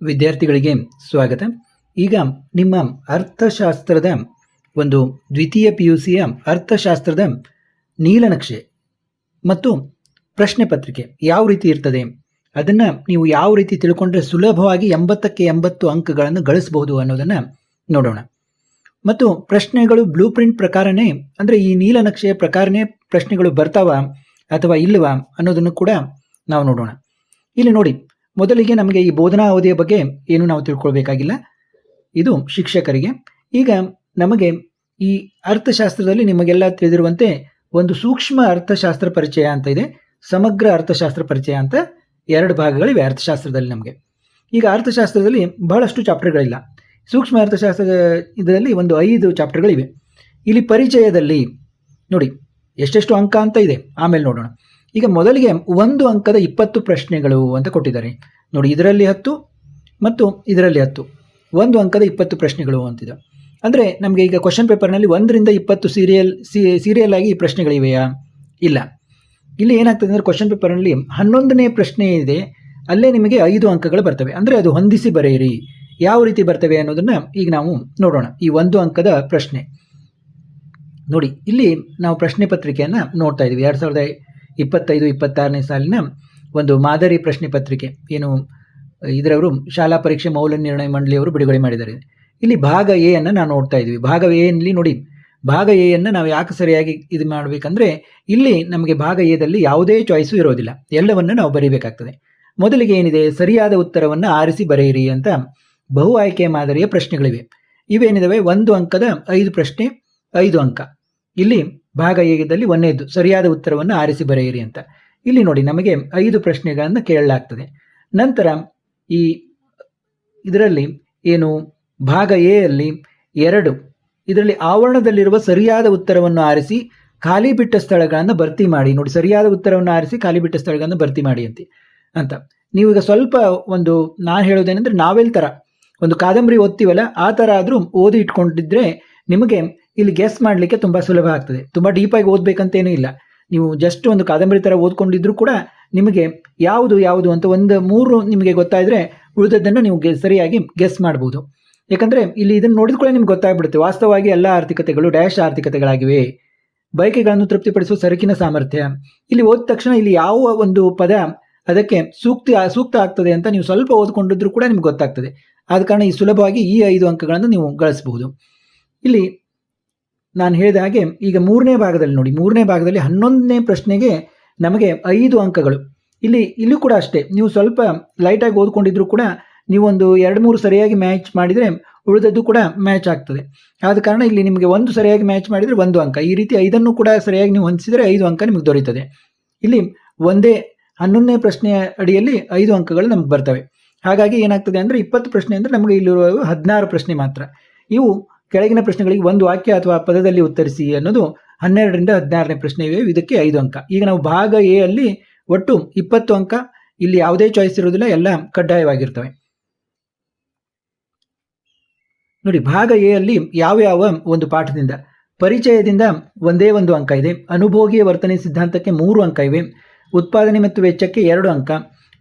ವಿದ್ಯಾರ್ಥಿಗಳಿಗೆ ಸ್ವಾಗತ. ಈಗ ನಿಮ್ಮ ಅರ್ಥಶಾಸ್ತ್ರದ ಒಂದು ದ್ವಿತೀಯ PUCಯ ಅರ್ಥಶಾಸ್ತ್ರದ ನೀಲನಕ್ಷೆ ಮತ್ತು ಪ್ರಶ್ನೆ ಪತ್ರಿಕೆ ಯಾವ ರೀತಿ ಇರ್ತದೆ, ಅದನ್ನು ನೀವು ಯಾವ ರೀತಿ ತಿಳ್ಕೊಂಡ್ರೆ ಸುಲಭವಾಗಿ 80ಕ್ಕೆ 80 ಅಂಕಗಳನ್ನು ಗಳಿಸಬಹುದು ಅನ್ನೋದನ್ನು ನೋಡೋಣ. ಮತ್ತು ಪ್ರಶ್ನೆಗಳು ಬ್ಲೂ ಪ್ರಿಂಟ್ ಪ್ರಕಾರನೇ, ಅಂದರೆ ಈ ನೀಲನಕ್ಷೆಯ ಪ್ರಕಾರನೇ ಪ್ರಶ್ನೆಗಳು ಬರ್ತಾವ ಅಥವಾ ಇಲ್ಲವಾ ಅನ್ನೋದನ್ನು ಕೂಡ ನಾವು ನೋಡೋಣ. ಇಲ್ಲಿ ನೋಡಿ, ಮೊದಲಿಗೆ ನಮಗೆ ಈ ಬೋಧನಾ ಅವಧಿಯ ಬಗ್ಗೆ ಏನು ನಾವು ತಿಳ್ಕೊಳ್ಬೇಕಾಗಿಲ್ಲ, ಇದು ಶಿಕ್ಷಕರಿಗೆ. ಈಗ ನಮಗೆ ಈ ಅರ್ಥಶಾಸ್ತ್ರದಲ್ಲಿ ನಿಮಗೆಲ್ಲ ತಿಳಿದಿರುವಂತೆ ಒಂದು ಸೂಕ್ಷ್ಮ ಅರ್ಥಶಾಸ್ತ್ರ ಪರಿಚಯ ಅಂತ ಇದೆ, ಸಮಗ್ರ ಅರ್ಥಶಾಸ್ತ್ರ ಪರಿಚಯ ಅಂತ ಎರಡು ಭಾಗಗಳಿವೆ ಅರ್ಥಶಾಸ್ತ್ರದಲ್ಲಿ ನಮಗೆ. ಈಗ ಅರ್ಥಶಾಸ್ತ್ರದಲ್ಲಿ ಬಹಳಷ್ಟು ಚಾಪ್ಟರ್ಗಳಿಲ್ಲ. ಸೂಕ್ಷ್ಮ ಅರ್ಥಶಾಸ್ತ್ರ ಇದರಲ್ಲಿ ಒಂದು 5 ಚಾಪ್ಟರ್ಗಳಿವೆ. ಇಲ್ಲಿ ಪರಿಚಯದಲ್ಲಿ ನೋಡಿ ಎಷ್ಟೆಷ್ಟು ಅಂಕ ಅಂತ ಇದೆ, ಆಮೇಲೆ ನೋಡೋಣ. ಈಗ ಮೊದಲಿಗೆ 1 ಅಂಕದ 20 ಪ್ರಶ್ನೆಗಳು ಅಂತ ಕೊಟ್ಟಿದ್ದಾರೆ ನೋಡಿ. ಇದರಲ್ಲಿ 10 ಮತ್ತು ಇದರಲ್ಲಿ 10, 1 ಅಂಕದ 20 ಪ್ರಶ್ನೆಗಳು ಅಂತಿದೆ. ಅಂದರೆ ನಮಗೆ ಈಗ ಕ್ವಶನ್ ಪೇಪರ್ನಲ್ಲಿ 1 ರಿಂದ 20 ಸೀರಿಯಲ್ ಆಗಿ ಈ ಪ್ರಶ್ನೆಗಳಿವೆಯಾ? ಇಲ್ಲ. ಇಲ್ಲಿ ಏನಾಗ್ತದೆ ಅಂದರೆ ಕ್ವಶನ್ ಪೇಪರ್ನಲ್ಲಿ 11ನೇ ಪ್ರಶ್ನೆ ಇದೆ, ಅಲ್ಲೇ ನಿಮಗೆ 5 ಅಂಕಗಳು ಬರ್ತವೆ. ಅಂದರೆ ಅದು ಹೊಂದಿಸಿ ಬರೆಯಿರಿ. ಯಾವ ರೀತಿ ಬರ್ತವೆ ಅನ್ನೋದನ್ನು ಈಗ ನಾವು ನೋಡೋಣ. ಈ 1 ಅಂಕದ ಪ್ರಶ್ನೆ ನೋಡಿ, ಇಲ್ಲಿ ನಾವು ಪ್ರಶ್ನೆ ಪತ್ರಿಕೆಯನ್ನು ನೋಡ್ತಾ ಇದ್ದೀವಿ. 2025-26ನೇ ಸಾಲಿನ ಒಂದು ಮಾದರಿ ಪ್ರಶ್ನೆ ಪತ್ರಿಕೆ, ಏನು ಇದರವರು ಶಾಲಾ ಪರೀಕ್ಷೆ ಮೌಲ್ಯ ನಿರ್ಣಯ ಮಂಡಳಿಯವರು ಬಿಡುಗಡೆ ಮಾಡಿದ್ದಾರೆ. ಇಲ್ಲಿ ಭಾಗ ಎ ಅನ್ನು ನಾವು ನೋಡ್ತಾ ಇದ್ವಿ. ಭಾಗ ಎ ಯಲ್ಲಿ ನೋಡಿ, ಭಾಗ ಎ ಅನ್ನು ನಾವು ಯಾಕೆ ಸರಿಯಾಗಿ ಇದು ಮಾಡಬೇಕಂದ್ರೆ, ಇಲ್ಲಿ ನಮಗೆ ಭಾಗ ಎದಲ್ಲಿ ಯಾವುದೇ ಚಾಯ್ಸು ಇರೋದಿಲ್ಲ, ಎಲ್ಲವನ್ನು ನಾವು ಬರೀಬೇಕಾಗ್ತದೆ. ಮೊದಲಿಗೆ ಏನಿದೆ, ಸರಿಯಾದ ಉತ್ತರವನ್ನು ಆರಿಸಿ ಬರೆಯಿರಿ ಅಂತ ಬಹು ಆಯ್ಕೆ ಮಾದರಿಯ ಪ್ರಶ್ನೆಗಳಿವೆ. ಇವೇನಿದಾವೆ 1 ಅಂಕದ 5 ಪ್ರಶ್ನೆ, 5 ಅಂಕ. ಇಲ್ಲಿ ಭಾಗ ಎದಲ್ಲಿ 1ನೇದು ಸರಿಯಾದ ಉತ್ತರವನ್ನು ಆರಿಸಿ ಬರೆಯಿರಿ ಅಂತ. ಇಲ್ಲಿ ನೋಡಿ ನಮಗೆ 5 ಪ್ರಶ್ನೆಗಳನ್ನು ಕೇಳಲಾಗ್ತದೆ. ನಂತರ ಈ ಇದರಲ್ಲಿ ಏನು ಭಾಗ ಎ ಅಲ್ಲಿ 2, ಇದರಲ್ಲಿ ಆವರಣದಲ್ಲಿರುವ ಸರಿಯಾದ ಉತ್ತರವನ್ನು ಆರಿಸಿ ಖಾಲಿ ಬಿಟ್ಟ ಸ್ಥಳಗಳನ್ನು ಭರ್ತಿ ಮಾಡಿ. ನೋಡಿ, ಸರಿಯಾದ ಉತ್ತರವನ್ನು ಆರಿಸಿ ಖಾಲಿ ಬಿಟ್ಟ ಸ್ಥಳಗಳನ್ನು ಭರ್ತಿ ಮಾಡಿ ಅಂತ. ನೀವೀಗ ಸ್ವಲ್ಪ ಒಂದು ನಾನು ಹೇಳೋದೇನೆಂದರೆ, ನಾವೆಲ್ ಥರ ಒಂದು ಕಾದಂಬರಿ ಓದ್ತೀವಲ್ಲ, ಆ ಥರ ಆದರೂ ಓದಿ ಇಟ್ಕೊಂಡಿದ್ರೆ ನಿಮಗೆ ಇಲ್ಲಿ ಗೆಸ್ ಮಾಡಲಿಕ್ಕೆ ತುಂಬ ಸುಲಭ ಆಗ್ತದೆ. ತುಂಬ ಡೀಪಾಗಿ ಓದಬೇಕಂತೇನೂ ಇಲ್ಲ. ನೀವು ಜಸ್ಟ್ ಒಂದು ಕಾದಂಬರಿ ಥರ ಓದ್ಕೊಂಡಿದ್ರು ಕೂಡ ನಿಮಗೆ ಯಾವುದು ಅಂತ ಒಂದು 3 ನಿಮಗೆ ಗೊತ್ತಾದರೆ ಉಳಿದದ್ದನ್ನು ನೀವು ಸರಿಯಾಗಿ ಗೆಸ್ ಮಾಡ್ಬೋದು. ಯಾಕಂದರೆ ಇಲ್ಲಿ ಇದನ್ನು ನೋಡಿದ ಕೂಡ ನಿಮ್ಗೆ ಗೊತ್ತಾಗ್ಬಿಡುತ್ತೆ, ವಾಸ್ತವವಾಗಿ ಎಲ್ಲ ಆರ್ಥಿಕತೆಗಳು ಡ್ಯಾಶ್ ಆರ್ಥಿಕತೆಗಳಾಗಿವೆ. ಬಯಕೆಗಳನ್ನು ತೃಪ್ತಿಪಡಿಸುವ ಸರಕಿನ ಸಾಮರ್ಥ್ಯ. ಇಲ್ಲಿ ಓದಿದ ತಕ್ಷಣ ಇಲ್ಲಿ ಯಾವ ಒಂದು ಪದ ಅದಕ್ಕೆ ಸೂಕ್ತ ಆಗ್ತದೆ ಅಂತ ನೀವು ಸ್ವಲ್ಪ ಓದ್ಕೊಂಡಿದ್ರು ಕೂಡ ನಿಮ್ಗೆ ಗೊತ್ತಾಗ್ತದೆ. ಆದ ಕಾರಣ ಈ ಸುಲಭವಾಗಿ ಈ 5 ಅಂಕಗಳನ್ನು ನೀವು ಗಳಿಸಬಹುದು. ಇಲ್ಲಿ ನಾನು ಹೇಳಿದ ಹಾಗೆ ಈಗ 3ನೇ ಭಾಗದಲ್ಲಿ ನೋಡಿ, 3ನೇ ಭಾಗದಲ್ಲಿ 11ನೇ ಪ್ರಶ್ನೆಗೆ ನಮಗೆ 5 ಅಂಕಗಳು. ಇಲ್ಲೂ ಕೂಡ ಅಷ್ಟೇ, ನೀವು ಸ್ವಲ್ಪ ಲೈಟಾಗಿ ಓದ್ಕೊಂಡಿದ್ರು ಕೂಡ ನೀವೊಂದು 2-3 ಸರಿಯಾಗಿ ಮ್ಯಾಚ್ ಮಾಡಿದರೆ ಉಳಿದದ್ದು ಕೂಡ ಮ್ಯಾಚ್ ಆಗ್ತದೆ. ಆದ ಕಾರಣ ಇಲ್ಲಿ ನಿಮಗೆ 1 ಸರಿಯಾಗಿ ಮ್ಯಾಚ್ ಮಾಡಿದರೆ 1 ಅಂಕ, ಈ ರೀತಿ 5 ಕೂಡ ಸರಿಯಾಗಿ ನೀವು ಹೊಂದಿಸಿದರೆ 5 ಅಂಕ ನಿಮಗೆ ದೊರೀತದೆ. ಇಲ್ಲಿ ಒಂದೇ 11ನೇ ಪ್ರಶ್ನೆಯ ಅಡಿಯಲ್ಲಿ 5 ಅಂಕಗಳು ನಮ್ಗೆ ಬರ್ತವೆ. ಹಾಗಾಗಿ ಏನಾಗ್ತದೆ ಅಂದರೆ 20 ಪ್ರಶ್ನೆ ಅಂದರೆ ನಮಗೆ ಇಲ್ಲಿರುವ 16 ಪ್ರಶ್ನೆ ಮಾತ್ರ. ಇವು ಕೆಳಗಿನ ಪ್ರಶ್ನೆಗಳಿಗೆ ಒಂದು ವಾಕ್ಯ ಅಥವಾ ಪದದಲ್ಲಿ ಉತ್ತರಿಸಿ ಅನ್ನೋದು 12 ರಿಂದ 16ನೇ ಪ್ರಶ್ನೆ ಇವೆ, ಇದಕ್ಕೆ 5 ಅಂಕ. ಈಗ ನಾವು ಭಾಗ ಎ ಅಲ್ಲಿ ಒಟ್ಟು 20 ಅಂಕ, ಇಲ್ಲಿ ಯಾವುದೇ ಚಾಯ್ಸ್ ಇರೋದಿಲ್ಲ, ಎಲ್ಲ ಕಡ್ಡಾಯವಾಗಿರ್ತವೆ. ನೋಡಿ, ಭಾಗ ಎ ಅಲ್ಲಿ ಯಾವ ಒಂದು ಪಾಠದಿಂದ, ಪರಿಚಯದಿಂದ ಒಂದೇ 1 ಅಂಕ ಇದೆ, ಅನುಭೋಗಿಯ ವರ್ತನೆ ಸಿದ್ಧಾಂತಕ್ಕೆ 3 ಅಂಕ ಇವೆ, ಉತ್ಪಾದನೆ ಮತ್ತು ವೆಚ್ಚಕ್ಕೆ 2 ಅಂಕ,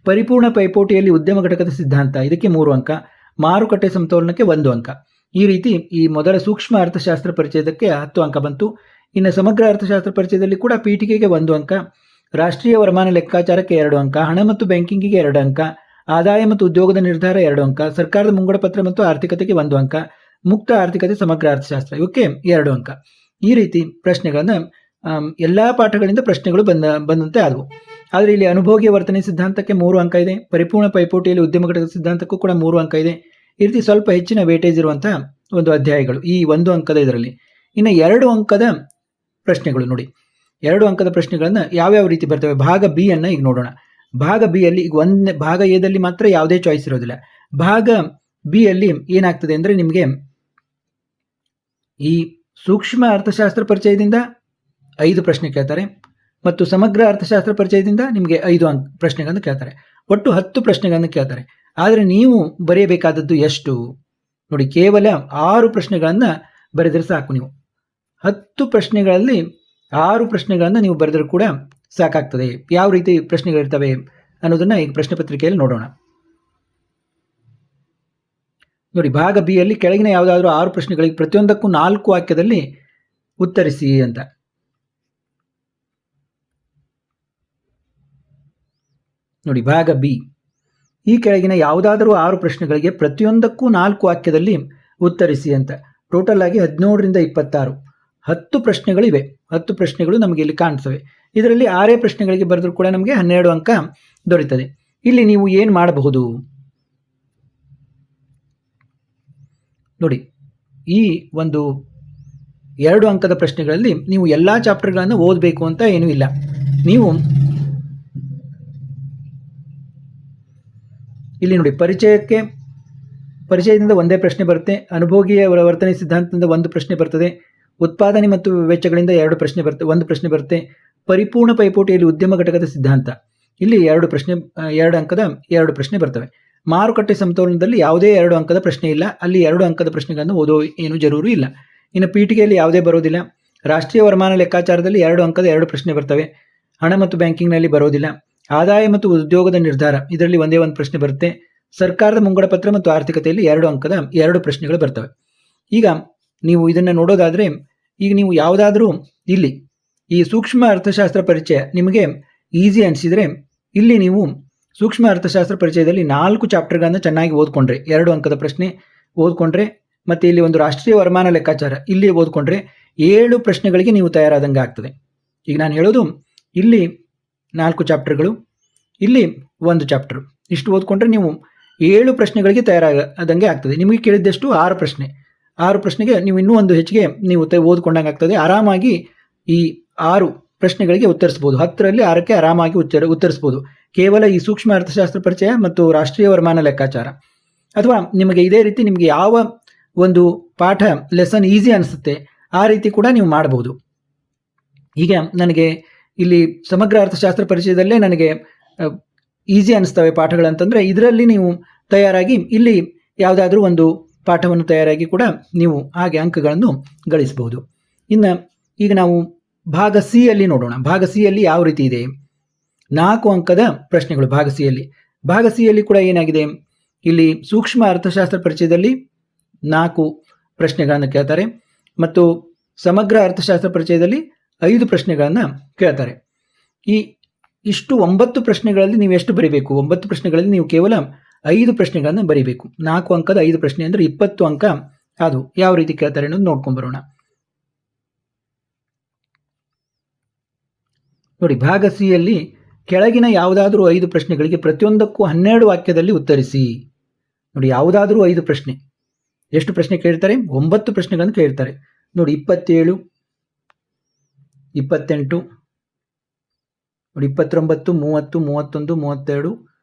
ಪರಿಪೂರ್ಣ ಪೈಪೋಟಿಯಲ್ಲಿ ಉದ್ಯಮ ಘಟಕದ ಸಿದ್ಧಾಂತ ಇದಕ್ಕೆ 3 ಅಂಕ, ಮಾರುಕಟ್ಟೆ ಸಮತೋಲನಕ್ಕೆ 1 ಅಂಕ. ಈ ರೀತಿ ಈ ಮೊದಲ ಸೂಕ್ಷ್ಮ ಅರ್ಥಶಾಸ್ತ್ರ ಪರಿಚಯದಕ್ಕೆ 10 ಅಂಕ ಬಂತು. ಇನ್ನು ಸಮಗ್ರ ಅರ್ಥಶಾಸ್ತ್ರ ಪರಿಚಯದಲ್ಲಿ ಕೂಡ ಪೀಠಿಕೆಗೆ 1 ಅಂಕ, ರಾಷ್ಟ್ರೀಯ ವರಮಾನ ಲೆಕ್ಕಾಚಾರಕ್ಕೆ 2 ಅಂಕ, ಹಣ ಮತ್ತು ಬ್ಯಾಂಕಿಂಗಿಗೆ 2 ಅಂಕ, ಆದಾಯ ಮತ್ತು ಉದ್ಯೋಗದ ನಿರ್ಧಾರ 2 ಅಂಕ, ಸರ್ಕಾರದ ಮುಂಗಡ ಪತ್ರ ಮತ್ತು ಆರ್ಥಿಕತೆಗೆ 1 ಅಂಕ, ಮುಕ್ತ ಆರ್ಥಿಕತೆ ಸಮಗ್ರ ಅರ್ಥಶಾಸ್ತ್ರ ಇವಕ್ಕೆ 2 ಅಂಕ. ಈ ರೀತಿ ಪ್ರಶ್ನೆಗಳನ್ನು ಎಲ್ಲ ಪಾಠಗಳಿಂದ ಪ್ರಶ್ನೆಗಳು ಬಂದಂತೆ ಆದವು. ಆದರೆ ಇಲ್ಲಿ ಅನುಭೋಗಿಯ ವರ್ತನೆ ಸಿದ್ಧಾಂತಕ್ಕೆ 3 ಅಂಕ ಇದೆ, ಪರಿಪೂರ್ಣ ಪೈಪೋಟಿಯಲ್ಲಿ ಉದ್ಯಮ ಘಟಕದ ಸಿದ್ಧಾಂತಕ್ಕೂ ಕೂಡ 3 ಅಂಕ ಇದೆ. ಈ ರೀತಿ ಸ್ವಲ್ಪ ಹೆಚ್ಚಿನ ವೇಟೇಜ್ ಇರುವಂತಹ ಒಂದು ಅಧ್ಯಾಯಗಳು ಈ 1 ಅಂಕದ ಇದರಲ್ಲಿ. ಇನ್ನು 2 ಅಂಕದ ಪ್ರಶ್ನೆಗಳು ನೋಡಿ, 2 ಅಂಕದ ಪ್ರಶ್ನೆಗಳನ್ನು ಯಾವ್ಯಾವ ರೀತಿ ಬರ್ತವೆ. ಭಾಗ ಬಿ ಅನ್ನು ಈಗ ನೋಡೋಣ. ಭಾಗ ಬಿ ಅಲ್ಲಿ ಈಗ ಭಾಗ ಎದಲ್ಲಿ ಮಾತ್ರ ಯಾವುದೇ ಚಾಯ್ಸ್ ಇರೋದಿಲ್ಲ. ಭಾಗ ಬಿ ಅಲ್ಲಿ ಏನಾಗ್ತದೆ ಅಂದರೆ ನಿಮಗೆ ಈ ಸೂಕ್ಷ್ಮ ಅರ್ಥಶಾಸ್ತ್ರ ಪರಿಚಯದಿಂದ 5 ಪ್ರಶ್ನೆ ಕೇಳ್ತಾರೆ ಮತ್ತು ಸಮಗ್ರ ಅರ್ಥಶಾಸ್ತ್ರ ಪರಿಚಯದಿಂದ ನಿಮಗೆ 5 ಪ್ರಶ್ನೆಗಳನ್ನು ಕೇಳ್ತಾರೆ. ಒಟ್ಟು 10 ಪ್ರಶ್ನೆಗಳನ್ನು ಕೇಳ್ತಾರೆ. ಆದರೆ ನೀವು ಬರೆಯಬೇಕಾದದ್ದು ಎಷ್ಟು ನೋಡಿ, ಕೇವಲ 6 ಪ್ರಶ್ನೆಗಳನ್ನು ಬರೆದರೆ ಸಾಕು. ನೀವು 10 ಪ್ರಶ್ನೆಗಳಲ್ಲಿ 6 ಪ್ರಶ್ನೆಗಳನ್ನು ನೀವು ಬರೆದರೂ ಕೂಡ ಸಾಕಾಗ್ತದೆ. ಯಾವ ರೀತಿ ಪ್ರಶ್ನೆಗಳಿರ್ತವೆ ಅನ್ನೋದನ್ನು ಈಗ ಪ್ರಶ್ನೆ ಪತ್ರಿಕೆಯಲ್ಲಿ ನೋಡೋಣ. ನೋಡಿ, ಭಾಗ ಬಿ ಯಲ್ಲಿ ಕೆಳಗಿನ ಯಾವುದಾದ್ರೂ 6 ಪ್ರಶ್ನೆಗಳಿಗೆ ಪ್ರತಿಯೊಂದಕ್ಕೂ 4 ವಾಕ್ಯದಲ್ಲಿ ಉತ್ತರಿಸಿ ಅಂತ. ನೋಡಿ, ಭಾಗ ಬಿ, ಈ ಕೆಳಗಿನ ಯಾವುದಾದರೂ 6 ಪ್ರಶ್ನೆಗಳಿಗೆ ಪ್ರತಿಯೊಂದಕ್ಕೂ 4 ವಾಕ್ಯದಲ್ಲಿ ಉತ್ತರಿಸಿ ಅಂತ. ಟೋಟಲ್ ಆಗಿ 17ರಿಂದ 26 10 ಪ್ರಶ್ನೆಗಳಿವೆ. 10 ಪ್ರಶ್ನೆಗಳು ನಮಗೆ ಇಲ್ಲಿ ಕಾಣಿಸ್ತವೆ. ಇದರಲ್ಲಿ 6 ಪ್ರಶ್ನೆಗಳಿಗೆ ಬರೆದರೂ ಕೂಡ ನಮಗೆ 12 ಅಂಕ ದೊರೆಯುತ್ತದೆ. ಇಲ್ಲಿ ನೀವು ಏನು ಮಾಡಬಹುದು ನೋಡಿ, ಈ ಒಂದು 2 ಅಂಕದ ಪ್ರಶ್ನೆಗಳಲ್ಲಿ ನೀವು ಎಲ್ಲ ಚಾಪ್ಟರ್ಗಳನ್ನು ಓದಬೇಕು ಅಂತ ಏನೂ ಇಲ್ಲ. ನೀವು ಇಲ್ಲಿ ನೋಡಿ, ಪರಿಚಯದಿಂದ ಒಂದೇ ಪ್ರಶ್ನೆ ಬರುತ್ತೆ, ಅನುಭೋಗಿಯ ವರ್ತನೆ ಸಿದ್ಧಾಂತದಿಂದ 1 ಪ್ರಶ್ನೆ ಬರ್ತದೆ, ಉತ್ಪಾದನೆ ಮತ್ತು ವೆಚ್ಚಗಳಿಂದ 2 ಪ್ರಶ್ನೆ ಬರುತ್ತೆ, 1 ಪ್ರಶ್ನೆ ಬರುತ್ತೆ, ಪರಿಪೂರ್ಣ ಪೈಪೋಟಿಯಲ್ಲಿ ಉದ್ಯಮ ಘಟಕದ ಸಿದ್ಧಾಂತ, ಇಲ್ಲಿ 2 ಅಂಕದ 2 ಪ್ರಶ್ನೆ ಬರ್ತವೆ. ಮಾರುಕಟ್ಟೆ ಸಮತೋಲನದಲ್ಲಿ ಯಾವುದೇ 2 ಅಂಕದ ಪ್ರಶ್ನೆ ಇಲ್ಲ, ಅಲ್ಲಿ 2 ಅಂಕದ ಪ್ರಶ್ನೆಗಳನ್ನು ಓದೋ ಏನು ಜರೂರು ಇಲ್ಲ. ಇನ್ನು ಪೀಠಿಕೆಯಲ್ಲಿ ಯಾವುದೇ ಬರೋದಿಲ್ಲ. ರಾಷ್ಟ್ರೀಯ ವರಮಾನ ಲೆಕ್ಕಾಚಾರದಲ್ಲಿ 2 ಅಂಕದ 2 ಪ್ರಶ್ನೆ ಬರ್ತವೆ. ಹಣ ಮತ್ತು ಬ್ಯಾಂಕಿಂಗ್ನಲ್ಲಿ ಬರೋದಿಲ್ಲ. ಆದಾಯ ಮತ್ತು ಉದ್ಯೋಗದ ನಿರ್ಧಾರ, ಇದರಲ್ಲಿ ಒಂದೇ ಒಂದು ಪ್ರಶ್ನೆ ಬರುತ್ತೆ. ಸರ್ಕಾರದ ಮುಂಗಡ ಪತ್ರ ಮತ್ತು ಆರ್ಥಿಕತೆಯಲ್ಲಿ 2 ಅಂಕದ 2 ಪ್ರಶ್ನೆಗಳು ಬರ್ತವೆ. ಈಗ ನೀವು ಇದನ್ನು ನೋಡೋದಾದರೆ, ಈಗ ನೀವು ಯಾವುದಾದ್ರೂ ಇಲ್ಲಿ ಈ ಸೂಕ್ಷ್ಮ ಅರ್ಥಶಾಸ್ತ್ರ ಪರಿಚಯ ನಿಮಗೆ ಈಸಿ ಅನಿಸಿದರೆ, ಇಲ್ಲಿ ನೀವು ಸೂಕ್ಷ್ಮ ಅರ್ಥಶಾಸ್ತ್ರ ಪರಿಚಯದಲ್ಲಿ 4 ಚಾಪ್ಟರ್ಗಳನ್ನು ಚೆನ್ನಾಗಿ ಓದ್ಕೊಂಡ್ರೆ, 2 ಅಂಕದ ಪ್ರಶ್ನೆ ಓದ್ಕೊಂಡ್ರೆ, ಮತ್ತು ಇಲ್ಲಿ ಒಂದು ರಾಷ್ಟ್ರೀಯ ವರಮಾನ ಲೆಕ್ಕಾಚಾರ ಇಲ್ಲಿ ಓದ್ಕೊಂಡ್ರೆ 7 ಪ್ರಶ್ನೆಗಳಿಗೆ ನೀವು ತಯಾರಾದಂಗೆ ಆಗ್ತದೆ. ಈಗ ನಾನು ಹೇಳೋದು, ಇಲ್ಲಿ 4 ಚಾಪ್ಟರ್ಗಳು, ಇಲ್ಲಿ 1 ಚಾಪ್ಟರ್, ಇಷ್ಟು ಓದ್ಕೊಂಡ್ರೆ ನೀವು 7 ಪ್ರಶ್ನೆಗಳಿಗೆ ತಯಾರಾದಂಗೆ ಆಗ್ತದೆ. ನಿಮಗೆ ಕೇಳಿದ್ದೆಷ್ಟು 6 ಪ್ರಶ್ನೆ. 6 ಪ್ರಶ್ನೆಗೆ ನೀವು ಇನ್ನೂ ಒಂದು ಹೆಚ್ಚಿಗೆ ನೀವು ಓದ್ಕೊಂಡಂಗೆ ಆಗ್ತದೆ. ಆರಾಮಾಗಿ ಈ 6 ಪ್ರಶ್ನೆಗಳಿಗೆ ಉತ್ತರಿಸ್ಬೋದು. 10ರಲ್ಲಿ 6ಕ್ಕೆ ಆರಾಮಾಗಿ ಉತ್ತರಿಸ್ಬೋದು. ಕೇವಲ ಈ ಸೂಕ್ಷ್ಮ ಅರ್ಥಶಾಸ್ತ್ರ ಪರಿಚಯ ಮತ್ತು ರಾಷ್ಟ್ರೀಯ ವರಮಾನ ಲೆಕ್ಕಾಚಾರ, ಅಥವಾ ನಿಮಗೆ ಇದೇ ರೀತಿ ನಿಮಗೆ ಯಾವ ಒಂದು ಪಾಠ ಲೆಸನ್ ಈಸಿ ಅನಿಸುತ್ತೆ ಆ ರೀತಿ ಕೂಡ ನೀವು ಮಾಡಬಹುದು. ಈಗ ನನಗೆ ಇಲ್ಲಿ ಸಮಗ್ರ ಅರ್ಥಶಾಸ್ತ್ರ ಪರಿಚಯದಲ್ಲೇ ನನಗೆ ಈಸಿ ಅನಿಸ್ತವೆ ಪಾಠಗಳಂತಂದರೆ, ಇದರಲ್ಲಿ ನೀವು ತಯಾರಾಗಿ ಇಲ್ಲಿ ಯಾವುದಾದ್ರೂ ಒಂದು ಪಾಠವನ್ನು ತಯಾರಾಗಿ ಕೂಡ ನೀವು ಹಾಗೆ ಅಂಕಗಳನ್ನು ಗಳಿಸಬಹುದು. ಇನ್ನು ಈಗ ನಾವು ಭಾಗ ಸಿ ಯಲ್ಲಿ ನೋಡೋಣ. ಭಾಗ ಸಿ ಯಲ್ಲಿ ಯಾವ ರೀತಿ ಇದೆ? 4 ಅಂಕದ ಪ್ರಶ್ನೆಗಳು ಭಾಗ ಸಿ ಯಲ್ಲಿ. ಭಾಗ ಸಿ ಯಲ್ಲಿ ಕೂಡ ಏನಾಗಿದೆ, ಇಲ್ಲಿ ಸೂಕ್ಷ್ಮ ಅರ್ಥಶಾಸ್ತ್ರ ಪರಿಚಯದಲ್ಲಿ 4 ಪ್ರಶ್ನೆಗಳನ್ನು ಕೇಳ್ತಾರೆ, ಮತ್ತು ಸಮಗ್ರ ಅರ್ಥಶಾಸ್ತ್ರ ಪರಿಚಯದಲ್ಲಿ 5 ಪ್ರಶ್ನೆಗಳನ್ನು ಕೇಳ್ತಾರೆ. ಇಷ್ಟು 9 ಪ್ರಶ್ನೆಗಳಲ್ಲಿ ನೀವು ಎಷ್ಟು ಬರೀಬೇಕು? 9 ಪ್ರಶ್ನೆಗಳಲ್ಲಿ ನೀವು ಕೇವಲ 5 ಪ್ರಶ್ನೆಗಳನ್ನು ಬರೀಬೇಕು. 4 ಅಂಕದ 5 ಪ್ರಶ್ನೆ ಅಂದರೆ 20 ಅಂಕ. ಅದು ಯಾವ ರೀತಿ ಕೇಳ್ತಾರೆ ಅನ್ನೋದು ನೋಡ್ಕೊಂಡ್ಬರೋಣ. ನೋಡಿ, ಭಾಗ ಸಿ ಯಲ್ಲಿ ಕೆಳಗಿನ ಯಾವುದಾದ್ರೂ 5 ಪ್ರಶ್ನೆಗಳಿಗೆ ಪ್ರತಿಯೊಂದಕ್ಕೂ 12 ವಾಕ್ಯದಲ್ಲಿ ಉತ್ತರಿಸಿ. ನೋಡಿ, ಯಾವುದಾದ್ರೂ 5 ಪ್ರಶ್ನೆ, ಎಷ್ಟು ಪ್ರಶ್ನೆ ಕೇಳ್ತಾರೆ? 9 ಪ್ರಶ್ನೆಗಳನ್ನು ಕೇಳ್ತಾರೆ. ನೋಡಿ, 27, 28, ನೋಡಿ 29, 30, 31, 32,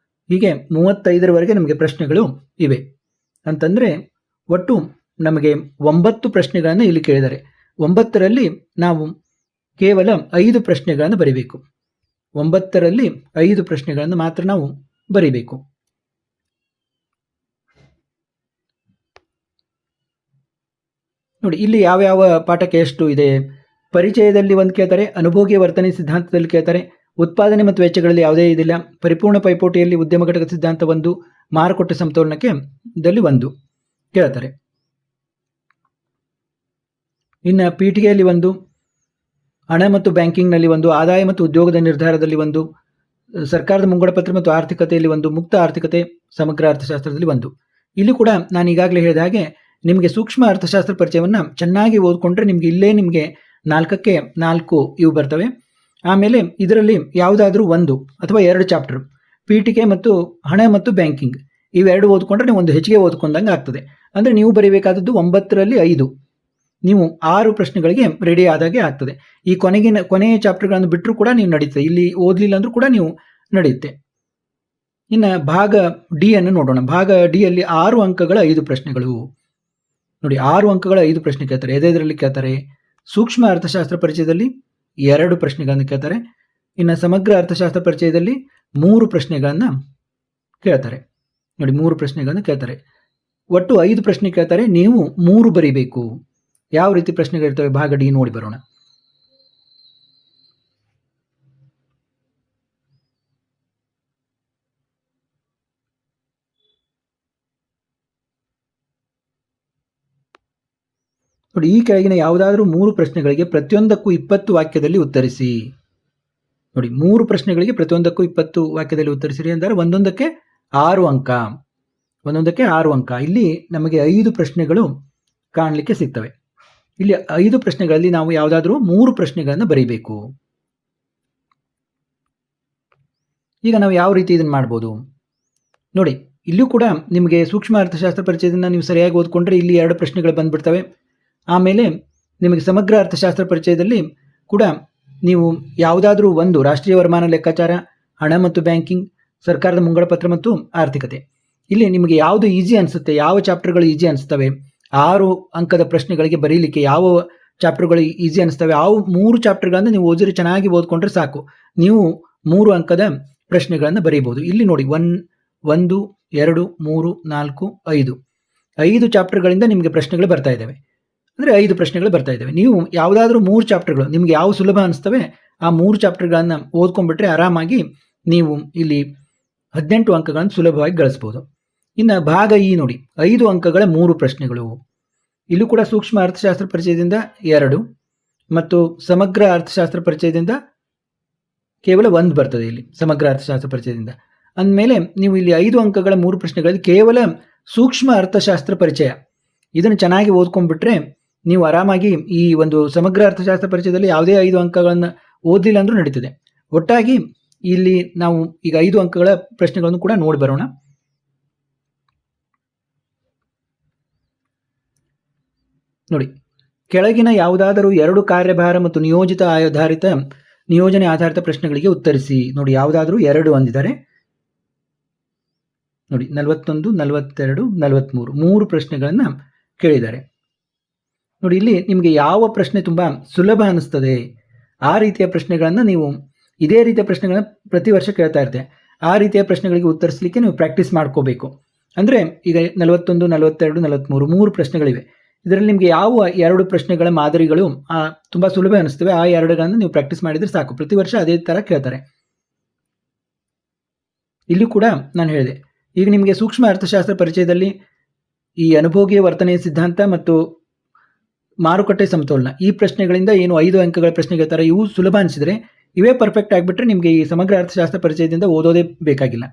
ಹೀಗೆ 35ರವರೆಗೆ ನಮಗೆ ಪ್ರಶ್ನೆಗಳು ಇವೆ. ಅಂತಂದರೆ ಒಟ್ಟು ನಮಗೆ 9 ಪ್ರಶ್ನೆಗಳನ್ನು ಇಲ್ಲಿ ಕೇಳಿದ್ದಾರೆ. 9ರಲ್ಲಿ ನಾವು ಕೇವಲ 5 ಪ್ರಶ್ನೆಗಳನ್ನು ಬರೀಬೇಕು. 9ರಲ್ಲಿ 5 ಪ್ರಶ್ನೆಗಳನ್ನು ಮಾತ್ರ ನಾವು ಬರೀಬೇಕು. ನೋಡಿ, ಇಲ್ಲಿ ಯಾವ್ಯಾವ ಪಾಠಕ್ಕೆ ಎಷ್ಟು ಇದೆ? ಪರಿಚಯದಲ್ಲಿ 1 ಕೇಳ್ತಾರೆ, ಅನುಭೋಗಿಯ ವರ್ತನೆ ಸಿದ್ಧಾಂತದಲ್ಲಿ ಕೇಳ್ತಾರೆ, ಉತ್ಪಾದನೆ ಮತ್ತು ವೆಚ್ಚಗಳಲ್ಲಿ ಯಾವುದೇ ಇದಿಲ್ಲ, ಪರಿಪೂರ್ಣ ಪೈಪೋಟಿಯಲ್ಲಿ ಉದ್ಯಮ ಘಟಕ ಸಿದ್ಧಾಂತ 1, ಮಾರುಕಟ್ಟೆ ಸಮತೋಲನಕ್ಕೆ ದಲ್ಲಿ 1 ಕೇಳ್ತಾರೆ. ಇನ್ನು ಪೀಠಿಗೆಯಲ್ಲಿ 1, ಹಣ ಮತ್ತು ಬ್ಯಾಂಕಿಂಗ್ನಲ್ಲಿ 1, ಆದಾಯ ಮತ್ತು ಉದ್ಯೋಗದ ನಿರ್ಧಾರದಲ್ಲಿ 1, ಸರ್ಕಾರದ ಮುಂಗಡ ಪತ್ರ ಮತ್ತು ಆರ್ಥಿಕತೆಯಲ್ಲಿ 1, ಮುಕ್ತ ಆರ್ಥಿಕತೆ ಸಮಗ್ರ ಅರ್ಥಶಾಸ್ತ್ರದಲ್ಲಿ 1. ಇಲ್ಲಿ ಕೂಡ ನಾನು ಈಗಾಗಲೇ ಹೇಳಿದ ಹಾಗೆ ನಿಮಗೆ ಸೂಕ್ಷ್ಮ ಅರ್ಥಶಾಸ್ತ್ರ ಪರಿಚಯವನ್ನು ಚೆನ್ನಾಗಿ ಓದ್ಕೊಂಡ್ರೆ ನಿಮಗೆ ಇಲ್ಲೇ ನಿಮಗೆ 4ಕ್ಕೆ 4 ಇವು ಬರ್ತವೆ. ಆಮೇಲೆ ಇದರಲ್ಲಿ ಯಾವುದಾದ್ರೂ 1 ಅಥವಾ 2 ಚಾಪ್ಟರ್ ಪೀಠಿಕೆ ಮತ್ತು ಹಣ ಮತ್ತು ಬ್ಯಾಂಕಿಂಗ್ ಇವೆರಡು ಓದ್ಕೊಂಡ್ರೆ ನೀವು ಒಂದು ಹೆಚ್ಚಿಗೆ ಓದ್ಕೊಂಡಂಗೆ ಆಗ್ತದೆ. ಅಂದರೆ ನೀವು ಬರೀಬೇಕಾದದ್ದು 9ರಲ್ಲಿ 5, ನೀವು 6 ಪ್ರಶ್ನೆಗಳಿಗೆ ರೆಡಿ ಆದಾಗೆ ಆಗ್ತದೆ. ಈ ಕೊನೆಯ ಚಾಪ್ಟರ್ಗಳನ್ನು ಬಿಟ್ಟರೂ ಕೂಡ ನೀವು ನಡೀತದೆ, ಇಲ್ಲಿ ಓದಲಿಲ್ಲ ಅಂದರೂ ಕೂಡ ನೀವು ನಡೆಯುತ್ತೆ. ಇನ್ನು ಭಾಗ ಡಿ ಅನ್ನು ನೋಡೋಣ. ಭಾಗ ಡಿ ಯಲ್ಲಿ 6 ಅಂಕಗಳ 5 ಪ್ರಶ್ನೆಗಳು. ನೋಡಿ, 6 ಅಂಕಗಳ 5 ಪ್ರಶ್ನೆ ಕೇಳ್ತಾರೆ. ಎದರಲ್ಲಿ ಕೇಳ್ತಾರೆ? ಸೂಕ್ಷ್ಮ ಅರ್ಥಶಾಸ್ತ್ರ ಪರಿಚಯದಲ್ಲಿ 2 ಪ್ರಶ್ನೆಗಳನ್ನು ಕೇಳ್ತಾರೆ. ಇನ್ನು ಸಮಗ್ರ ಅರ್ಥಶಾಸ್ತ್ರ ಪರಿಚಯದಲ್ಲಿ 3 ಪ್ರಶ್ನೆಗಳನ್ನು ಕೇಳ್ತಾರೆ. ನೋಡಿ, 3 ಪ್ರಶ್ನೆಗಳನ್ನು ಕೇಳ್ತಾರೆ. ಒಟ್ಟು 5 ಪ್ರಶ್ನೆ ಕೇಳ್ತಾರೆ, ನೀವು 3 ಬರೀಬೇಕು. ಯಾವ ರೀತಿ ಪ್ರಶ್ನೆಗಳಿರ್ತವೆ ಭಾಗ ಡಿ ನೋಡಿ ಬರೋಣ. ನೋಡಿ, ಈ ಕೆಳಗಿನ ಯಾವುದಾದ್ರೂ 3 ಪ್ರಶ್ನೆಗಳಿಗೆ ಪ್ರತಿಯೊಂದಕ್ಕೂ 20 ವಾಕ್ಯದಲ್ಲಿ ಉತ್ತರಿಸಿ. ನೋಡಿ, 3 ಪ್ರಶ್ನೆಗಳಿಗೆ ಪ್ರತಿಯೊಂದಕ್ಕೂ 20 ವಾಕ್ಯದಲ್ಲಿ ಉತ್ತರಿಸಿರಿ ಅಂದರೆ ಒಂದೊಂದಕ್ಕೆ 6 ಅಂಕ. ಒಂದೊಂದಕ್ಕೆ 6 ಅಂಕ. ಇಲ್ಲಿ ನಮಗೆ 5 ಪ್ರಶ್ನೆಗಳು ಕಾಣಲಿಕ್ಕೆ ಸಿಗ್ತವೆ. ಇಲ್ಲಿ 5 ಪ್ರಶ್ನೆಗಳಲ್ಲಿ ನಾವು ಯಾವುದಾದ್ರೂ 3 ಪ್ರಶ್ನೆಗಳನ್ನು ಬರೀಬೇಕು. ಈಗ ನಾವು ಯಾವ ರೀತಿ ಇದನ್ನು ಮಾಡ್ಬೋದು ನೋಡಿ. ಇಲ್ಲೂ ಕೂಡ ನಿಮಗೆ ಸೂಕ್ಷ್ಮ ಅರ್ಥಶಾಸ್ತ್ರ ಪರಿಚಯದಿಂದ ನೀವು ಸರಿಯಾಗಿ ಓದ್ಕೊಂಡ್ರೆ ಇಲ್ಲಿ 2 ಪ್ರಶ್ನೆಗಳು ಬಂದ್ಬಿಡ್ತವೆ. ಆಮೇಲೆ ನಿಮಗೆ ಸಮಗ್ರ ಅರ್ಥಶಾಸ್ತ್ರ ಪರಿಚಯದಲ್ಲಿ ಕೂಡ ನೀವು ಯಾವುದಾದ್ರೂ ಒಂದು ರಾಷ್ಟ್ರೀಯ ವರಮಾನ ಲೆಕ್ಕಾಚಾರ, ಹಣ ಮತ್ತು ಬ್ಯಾಂಕಿಂಗ್, ಸರ್ಕಾರದ ಮುಂಗಡ ಪತ್ರ ಮತ್ತು ಆರ್ಥಿಕತೆ, ಇಲ್ಲಿ ನಿಮಗೆ ಯಾವುದು ಈಸಿ ಅನಿಸುತ್ತೆ, ಯಾವ ಚಾಪ್ಟರ್ಗಳು ಈಸಿ ಅನಿಸ್ತವೆ, 6 ಅಂಕದ ಪ್ರಶ್ನೆಗಳಿಗೆ ಬರೀಲಿಕ್ಕೆ ಯಾವ ಚಾಪ್ಟರ್ಗಳು ಈಸಿ ಅನಿಸ್ತವೆ, ಆ 3 ಚಾಪ್ಟರ್ಗಳನ್ನು ನೀವು ಓದಿರಿ, ಚೆನ್ನಾಗಿ ಓದ್ಕೊಂಡ್ರೆ ಸಾಕು, ನೀವು 3 ಅಂಕದ ಪ್ರಶ್ನೆಗಳನ್ನು ಬರೀಬಹುದು. ಇಲ್ಲಿ ನೋಡಿ, 1, 2, 3, 4, 5 ಚಾಪ್ಟರ್ಗಳಿಂದ ನಿಮಗೆ ಪ್ರಶ್ನೆಗಳು ಬರ್ತಾ ಇದ್ದಾವೆ. ಅಂದರೆ 5 ಪ್ರಶ್ನೆಗಳು ಬರ್ತಾ ಇದ್ದಾವೆ. ನೀವು ಯಾವುದಾದ್ರೂ 3 ಚಾಪ್ಟರ್ಗಳು ನಿಮಗೆ ಯಾವ ಸುಲಭ ಅನಿಸ್ತವೆ ಆ 3 ಚಾಪ್ಟರ್ಗಳನ್ನು ಓದ್ಕೊಂಡ್ಬಿಟ್ರೆ ಆರಾಮಾಗಿ ನೀವು ಇಲ್ಲಿ 18 ಅಂಕಗಳನ್ನು ಸುಲಭವಾಗಿ ಗಳಿಸ್ಬೋದು. ಇನ್ನು ಭಾಗ ಇ ನೋಡಿ, 5 ಅಂಕಗಳ 3 ಪ್ರಶ್ನೆಗಳು. ಇಲ್ಲೂ ಕೂಡ ಸೂಕ್ಷ್ಮ ಅರ್ಥಶಾಸ್ತ್ರ ಪರಿಚಯದಿಂದ 2 ಮತ್ತು ಸಮಗ್ರ ಅರ್ಥಶಾಸ್ತ್ರ ಪರಿಚಯದಿಂದ ಕೇವಲ 1 ಬರ್ತದೆ. ಇಲ್ಲಿ ಸಮಗ್ರ ಅರ್ಥಶಾಸ್ತ್ರ ಪರಿಚಯದಿಂದ ಅಂದಮೇಲೆ ನೀವು ಇಲ್ಲಿ 5 ಅಂಕಗಳ 3 ಪ್ರಶ್ನೆಗಳಲ್ಲಿ ಕೇವಲ ಸೂಕ್ಷ್ಮ ಅರ್ಥಶಾಸ್ತ್ರ ಪರಿಚಯ ಇದನ್ನು ಚೆನ್ನಾಗಿ ಓದ್ಕೊಂಡ್ಬಿಟ್ರೆ ನೀವು ಆರಾಮಾಗಿ ಈ ಒಂದು ಸಮಗ್ರ ಅರ್ಥಶಾಸ್ತ್ರ ಪರಿಚಯದಲ್ಲಿ ಯಾವುದೇ 5 ಅಂಕಗಳನ್ನು ಓದಲಿಲ್ಲ ಅಂದ್ರೂ ನಡೀತದೆ. ಒಟ್ಟಾಗಿ ಇಲ್ಲಿ ನಾವು ಈಗ 5 ಅಂಕಗಳ ಪ್ರಶ್ನೆಗಳನ್ನು ಕೂಡ ನೋಡಿ ಬರೋಣ. ನೋಡಿ, ಕೆಳಗಿನ ಯಾವುದಾದರೂ 2 ಕಾರ್ಯಭಾರ ಮತ್ತು ನಿಯೋಜನೆ ಆಧಾರಿತ ಪ್ರಶ್ನೆಗಳಿಗೆ ಉತ್ತರಿಸಿ. ನೋಡಿ, ಯಾವುದಾದ್ರೂ 2 ಅಂದಿದ್ದಾರೆ. ನೋಡಿ, 41, 42, 43 3 ಪ್ರಶ್ನೆಗಳನ್ನು ಕೇಳಿದ್ದಾರೆ. ನೋಡಿ, ಇಲ್ಲಿ ನಿಮಗೆ ಯಾವ ಪ್ರಶ್ನೆ ತುಂಬ ಸುಲಭ ಅನ್ನಿಸ್ತದೆ ಆ ರೀತಿಯ ಪ್ರಶ್ನೆಗಳನ್ನು ನೀವು ಇದೇ ರೀತಿಯ ಪ್ರಶ್ನೆಗಳನ್ನ ಪ್ರತಿ ವರ್ಷ ಕೇಳ್ತಾ ಇರ್ತೆ. ಆ ರೀತಿಯ ಪ್ರಶ್ನೆಗಳಿಗೆ ಉತ್ತರಿಸಲಿಕ್ಕೆ ನೀವು ಪ್ರಾಕ್ಟೀಸ್ ಮಾಡ್ಕೋಬೇಕು. ಅಂದರೆ ಈಗ 41, 42, 43 3 ಪ್ರಶ್ನೆಗಳಿವೆ. ಇದರಲ್ಲಿ ನಿಮಗೆ ಯಾವ 2 ಪ್ರಶ್ನೆಗಳ ಮಾದರಿಗಳು ತುಂಬ ಸುಲಭ ಅನ್ನಿಸ್ತವೆ ಆ 2ಗಳನ್ನು ನೀವು ಪ್ರಾಕ್ಟೀಸ್ ಮಾಡಿದರೆ ಸಾಕು. ಪ್ರತಿ ವರ್ಷ ಅದೇ ಥರ ಕೇಳ್ತಾರೆ. ಇಲ್ಲೂ ಕೂಡ ನಾನು ಹೇಳಿದೆ, ಈಗ ನಿಮಗೆ ಸೂಕ್ಷ್ಮ ಅರ್ಥಶಾಸ್ತ್ರ ಪರಿಚಯದಲ್ಲಿ ಈ ಅನುಭೋಗಿಯ ವರ್ತನೆಯ ಸಿದ್ಧಾಂತ ಮತ್ತು ಮಾರುಕಟ್ಟೆ ಸಮತೋಲನ ಈ ಪ್ರಶ್ನೆಗಳಿಂದ ಏನು 5 ಅಂಕಗಳ ಪ್ರಶ್ನೆ ಕೇಳ್ತಾರೆ, ಇವು ಸುಲಭ ಅನಿಸಿದರೆ ಇವೇ ಪರ್ಫೆಕ್ಟ್ ಆಗಿಬಿಟ್ರೆ ನಿಮಗೆ ಈ ಸಮಗ್ರ ಅರ್ಥಶಾಸ್ತ್ರ ಪರಿಚಯದಿಂದ ಓದೋದೇ ಬೇಕಾಗಿಲ್ಲ.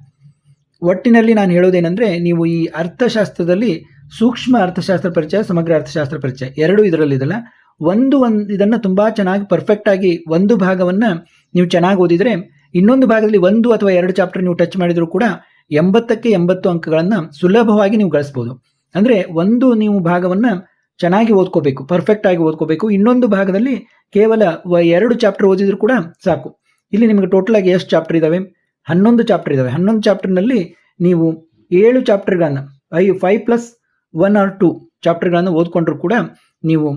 ಒಟ್ಟಿನಲ್ಲಿ ನಾನು ಹೇಳೋದೇನೆಂದರೆ, ನೀವು ಈ ಅರ್ಥಶಾಸ್ತ್ರದಲ್ಲಿ ಸೂಕ್ಷ್ಮ ಅರ್ಥಶಾಸ್ತ್ರ ಪರಿಚಯ, ಸಮಗ್ರ ಅರ್ಥಶಾಸ್ತ್ರ ಪರಿಚಯ 2 ಇದರಲ್ಲಿದೆಲ್ಲ, ಒಂದು ಇದನ್ನು ತುಂಬ ಚೆನ್ನಾಗಿ ಪರ್ಫೆಕ್ಟಾಗಿ ಒಂದು ಭಾಗವನ್ನು ನೀವು ಚೆನ್ನಾಗಿ ಓದಿದರೆ ಇನ್ನೊಂದು ಭಾಗದಲ್ಲಿ 1 ಅಥವಾ 2 ಚಾಪ್ಟರ್ ನೀವು ಟಚ್ ಮಾಡಿದರೂ ಕೂಡ 80ಕ್ಕೆ 80 ಅಂಕಗಳನ್ನು ಸುಲಭವಾಗಿ ನೀವು ಗಳಿಸ್ಬೋದು. ಅಂದರೆ ಒಂದು ನೀವು ಭಾಗವನ್ನು ಚೆನ್ನಾಗಿ ಓದ್ಕೋಬೇಕು, ಪರ್ಫೆಕ್ಟ್ ಆಗಿ ಓದ್ಕೋಬೇಕು. ಇನ್ನೊಂದು ಭಾಗದಲ್ಲಿ ಕೇವಲ 2 ಚಾಪ್ಟರ್ ಓದಿದ್ರು ಕೂಡ ಸಾಕು. ಇಲ್ಲಿ ನಿಮಗೆ ಟೋಟಲ್ ಆಗಿ ಎಷ್ಟು ಚಾಪ್ಟರ್ ಇದ್ದಾವೆ? 11 ಚಾಪ್ಟರ್ ಇದ್ದಾವೆ. 11 ಚಾಪ್ಟರ್ನಲ್ಲಿ ನೀವು 7 ಚಾಪ್ಟರ್ಗಳನ್ನು 5+1 or 2 ಚಾಪ್ಟರ್ಗಳನ್ನು ಓದ್ಕೊಂಡ್ರು ಕೂಡ ನೀವು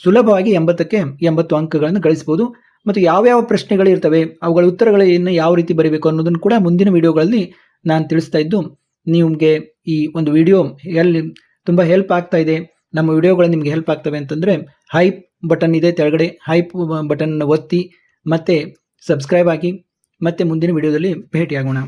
ಸುಲಭವಾಗಿ 80ಕ್ಕೆ 80 ಅಂಕಗಳನ್ನು ಗಳಿಸ್ಬೋದು. ಮತ್ತು ಯಾವ್ಯಾವ ಪ್ರಶ್ನೆಗಳಿರ್ತವೆ, ಅವುಗಳ ಉತ್ತರಗಳನ್ನು ಯಾವ ರೀತಿ ಬರೀಬೇಕು ಅನ್ನೋದನ್ನು ಕೂಡ ಮುಂದಿನ ವಿಡಿಯೋಗಳಲ್ಲಿ ನಾನು ತಿಳಿಸ್ತಾ ಇದ್ದು ನಿಮಗೆ ಈ ಒಂದು ವಿಡಿಯೋ ತುಂಬ ಹೆಲ್ಪ್ ಆಗ್ತಾ ಇದೆ. ನಮ್ಮ ವಿಡಿಯೋಗಳು ನಿಮಗೆ ಹೆಲ್ಪ್ ಆಗ್ತವೆ ಅಂತಂದರೆ ಹೈಪ್ ಬಟನ್ ಇದೆ ತೆಳಗಡೆ, ಹೈಪ್ ಬಟನ್ ಒತ್ತಿ ಮತ್ತು ಸಬ್ಸ್ಕ್ರೈಬ್ ಆಗಿ. ಮತ್ತೆ ಮುಂದಿನ ವಿಡಿಯೋದಲ್ಲಿ ಭೇಟಿಯಾಗೋಣ.